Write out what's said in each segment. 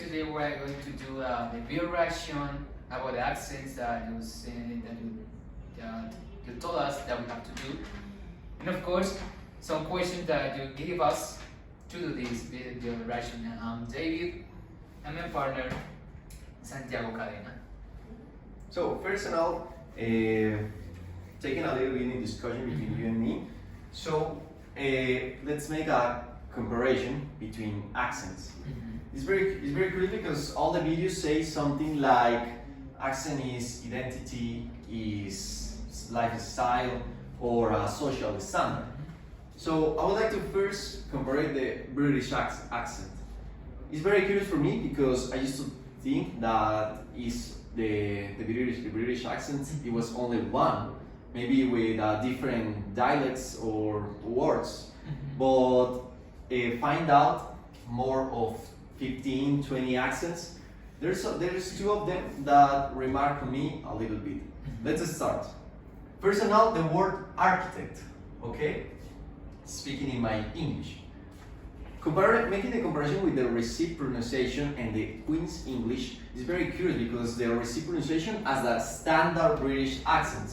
today we're going to do the video reaction about the accents that you said you told us that we have to do, and of course some questions that you gave us to do this video reaction. I'm David, and my partner Santiago Cadena. So first of all, taking a little bit in discussion between you and me. So let's make a comparison between accents. It's very curious because all the videos say something like accent is identity, is lifestyle, or a social standard. So I would like to first compare the British accent. It's very curious for me because I used to think that is the British accent. It was only one, maybe with different dialects or words, but find out more of 15, 20 accents. There's two of them that remark on me a little bit. Let's start. First of all, the word architect, okay? Speaking in my English. Making the comparison with the received pronunciation and the Queen's English is very curious because the received pronunciation has that standard British accent.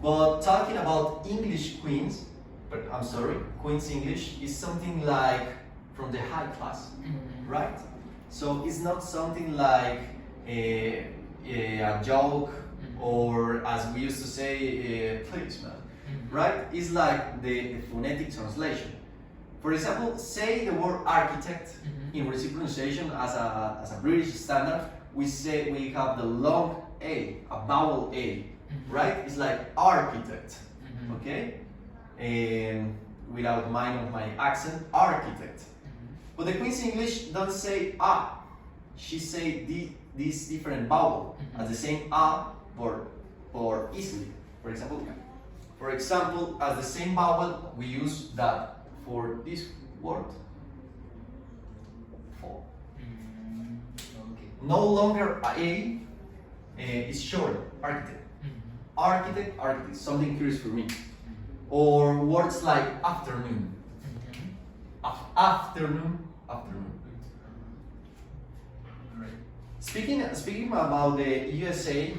But talking about English Queen's English is something like from the high class, right? So it's not something like a joke or, as we used to say, a policeman, right? It's like the phonetic translation. For example, say the word architect in received pronunciation as a British standard, we have the long A, a vowel A, right? It's like architect, okay? And without mind of my accent, architect. But the Queen's English don't say ah, she say this different vowel as the same ah for easily. For example, as the same vowel we use that for this word. For. Okay. No longer a is short. Architect. Architect. Something curious for me. Or words like afternoon. Afternoon. Speaking about the USA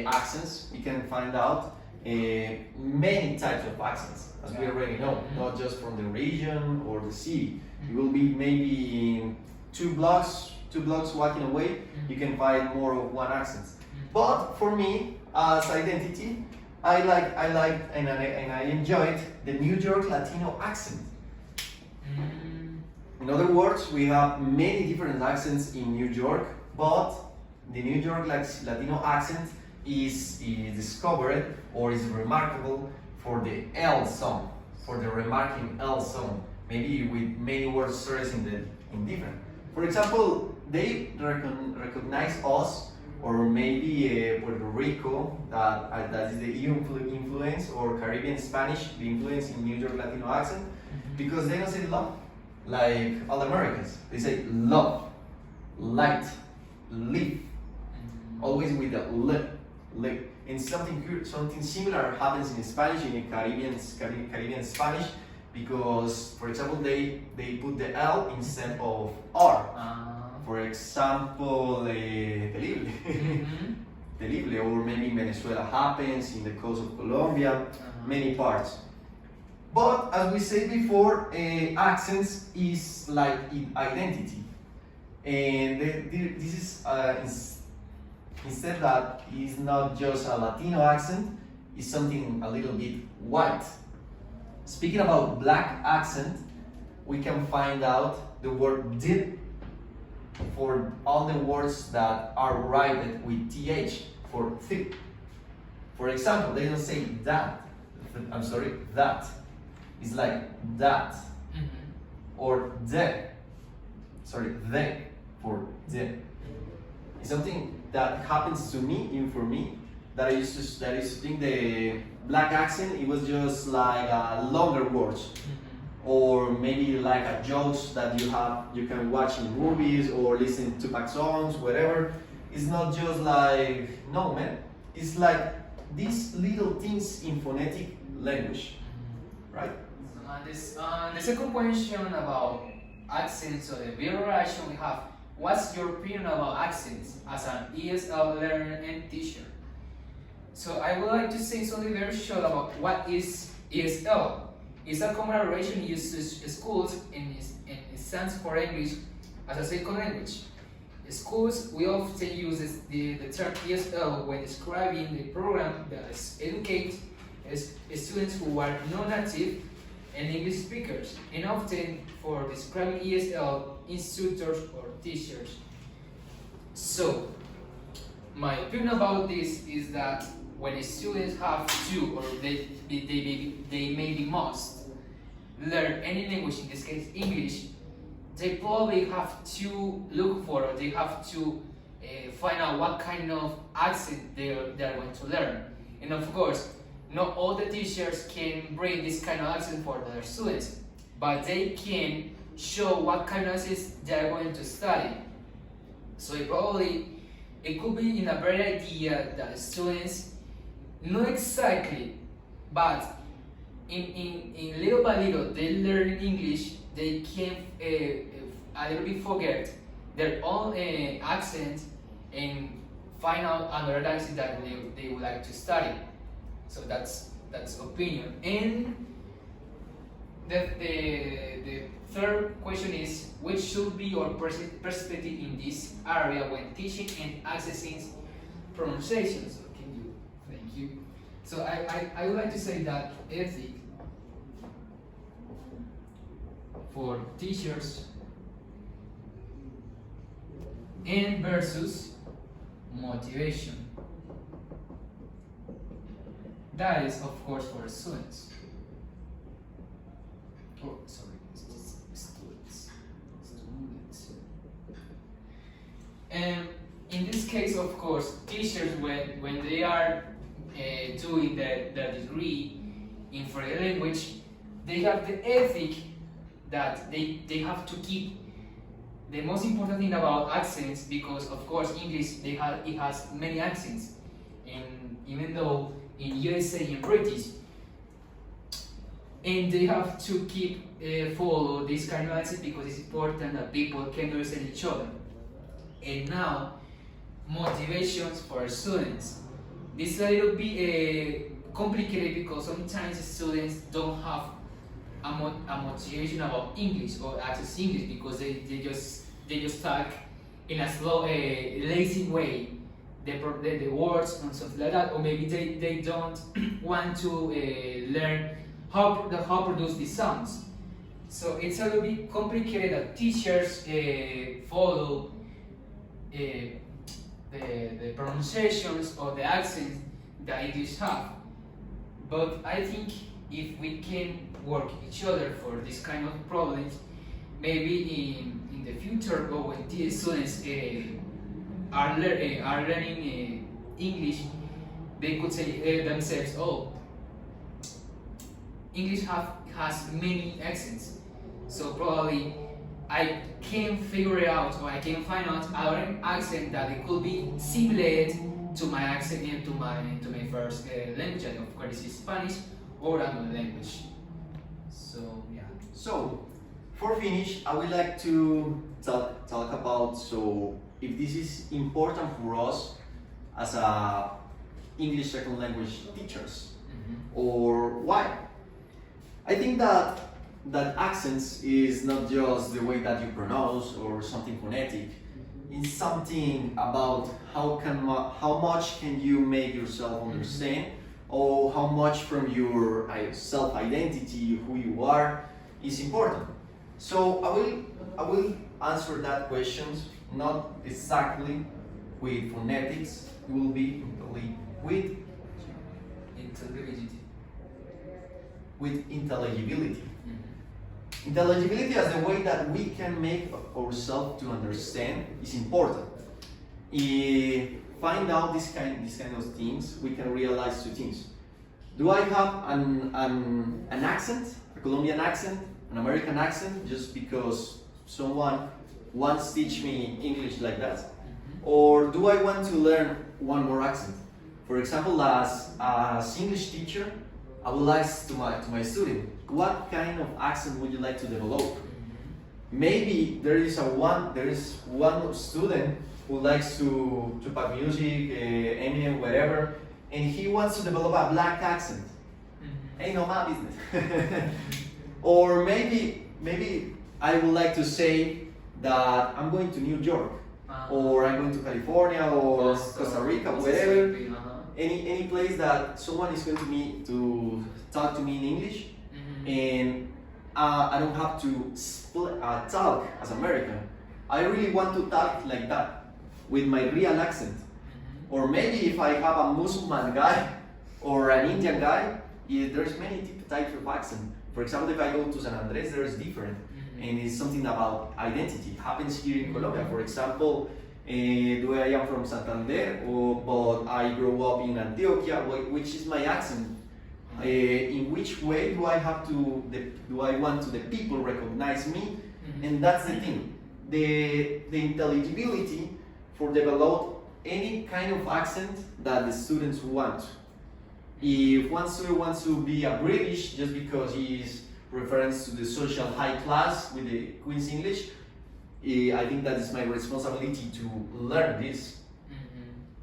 accents, we can find out many types of accents, as we already know, not just from the region or the city. You will be maybe in two blocks walking away, you can find more of one accent. But for me, as identity, I like and I enjoyed the New York Latino accent. In other words, we have many different accents in New York, but the New York Latino accent is discovered or is remarkable for the L sound, for the remarking L sound, maybe with many words stressed in different. For example, they recognize us, or maybe Puerto Rico, that is the influence, or Caribbean Spanish, the influence in New York Latino accent, because they don't say love like all Americans. They say love, light, live, always with the l. And something similar happens in Spanish, in Caribbean Spanish, because, for example, they put the L instead of R. For example, terrible, terrible, or maybe in Venezuela happens, in the coast of Colombia, many parts. But as we said before, accents is like identity, and this is instead that is not just a Latino accent, it's something a little bit white. Speaking about black accent, we can find out the word did for all the words that are written with th for thick. For example, they don't say that. That. It's like that. Or the. The for the. It's something that happens to me, even for me, that I used to think the black accent, it was just like longer words. Or maybe like a jokes that you can watch in movies or listen to Tupac songs, whatever. It's not just like, no man, it's like these little things in phonetic language, right? The second question about accents, so the video reaction, we have what's your opinion about accents as an ESL learner and teacher? So I would like to say something very short about what is ESL. It's a common abbreviation used in schools and it stands for English as a second language. In schools, we often use the term ESL when describing the program that educates students who are non-native and English speakers, and often for describing ESL instructors or teachers. So, my opinion about this is that when students have to, or they maybe must, learn any language, in this case English, they probably have to look for, or they have to find out what kind of accent they are going to learn. And of course, not all the teachers can bring this kind of accent for their students, but they can show what kind of accents they are going to study. So it could be in a better idea that students, not exactly, but in little by little, they learn English, they can a little bit forget their own accent and find out another accent that they would like to study. So that's opinion. And the third question is, what should be your perspective in this area when teaching and accessing pronunciations? Thank you. So I would like to say that ethic for teachers and versus motivation. That is, of course, for students. Oh, sorry, students. And in this case, of course, teachers, when they are doing their degree in foreign language, they have the ethic that they have to keep. The most important thing about accents, because of course English it has many accents, and even though in USA and British, and they have to keep follow this kind of accent because it's important that people can understand each other. And now, motivations for students. This is a little bit complicated because sometimes students don't have a motivation about English or access English because they just talk in a slow, lazy way the words and stuff like that, or maybe they don't want to learn how produce these sounds. So it's a little bit complicated that teachers follow the pronunciations or the accents that English have. But I think if we can work each other for this kind of problems, maybe in the future or when these students are learning English, they could say themselves, oh, English has many accents, so probably I can figure it out, or I can find out another accent that it could be simulated to my accent and to my first language, and of course this is Spanish or another language. So yeah. So, for finish, I would like to talk about if this is important for us as a English second language teachers, or why. I think that accents is not just the way that you pronounce or something phonetic. It's something about how much can you make yourself understand, or how much from your self-identity, who you are, is important. So I will answer that question not exactly with phonetics. It will be with Intelligibility. Intelligibility. Intelligibility as the way that we can make ourselves to understand is important. If find out this kind of things, we can realize two things. Do I have an accent, a Colombian accent, an American accent, just because someone once teach me English like that? Or do I want to learn one more accent? For example, as English teacher, I would like to my student, what kind of accent would you like to develop? maybe there is one student who likes to Tupac music, Eminem, whatever, and he wants to develop a black accent. Ain't no my business. Or maybe I would like to say that I'm going to New York, or I'm going to California, or Costa Rica, wherever. Any place that someone is going to me to talk to me in English, and I don't have to talk as American. I really want to talk like that with my real accent. Or maybe if I have a Muslim guy or an Indian guy, there's many types of accent. For example, if I go to San Andres, there is different, and it's something about identity. It happens here in Colombia. For example, though I am from Santander, but I grew up in Antioquia, which is my accent. In which way do I want the people recognize me? And that's the thing. The intelligibility for develop any kind of accent that the students want. If one student wants to be a British just because he is reference to the social high class with the Queen's English, I think that is my responsibility to learn this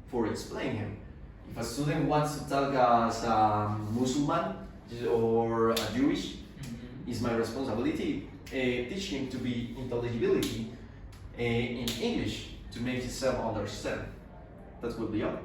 for explain him. If a student wants to talk as a Muslim or a Jewish, it's my responsibility teach him to be intelligibility in English to make himself understand. That will be all.